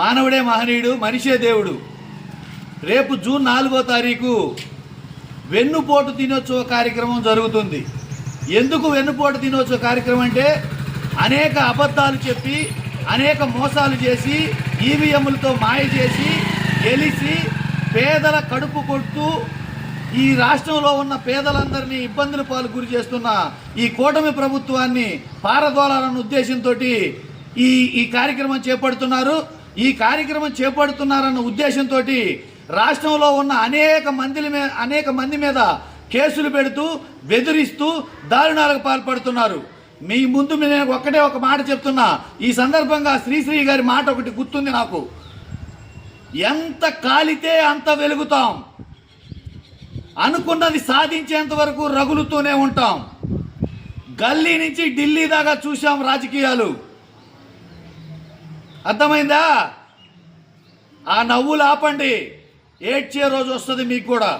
మానవుడే మహనీయుడు, మనిషే దేవుడు. రేపు జూన్ 4వ తారీఖు వెన్నుపోటు దినోత్సవ కార్యక్రమం జరుగుతుంది. ఎందుకు వెన్నుపోటు దినోత్సవ కార్యక్రమం అంటే అనేక అబద్ధాలు చెప్పి అనేక మోసాలు చేసి ఈవీఎంలతో మాయ చేసి గెలిచి పేదల కడుపు కొడుతూ ఈ రాష్ట్రంలో ఉన్న పేదలందరినీ ఇబ్బందుల పాలు గురి చేస్తున్న ఈ కూటమి ప్రభుత్వాన్ని పారదోలాలన్న ఉద్దేశంతో ఈ కార్యక్రమం చేపడుతున్నారు. ఈ కార్యక్రమం చేపడుతున్నారన్న ఉద్దేశంతో రాష్ట్రంలో ఉన్న అనేక మంది మీద కేసులు పెడుతూ బెదిరిస్తూ దారుణాలకు పాల్పడుతున్నారు. మీ ముందు నేను ఒక్కటే ఒక మాట చెప్తున్నా. ఈ సందర్భంగా శ్రీశ్రీ గారి మాట ఒకటి గుర్తుంది నాకు. ఎంత కాలితే అంత వెలుగుతాం, అనుకున్నది సాధించేంత వరకు రగులుతూనే ఉంటాం. గల్లీ నుంచి ఢిల్లీ దాకా చూసాం రాజకీయాలు. అర్థమైందా? ఆ నవ్వులు ఆపండి, ఏడ్చే రోజు వస్తుంది మీకు కూడా.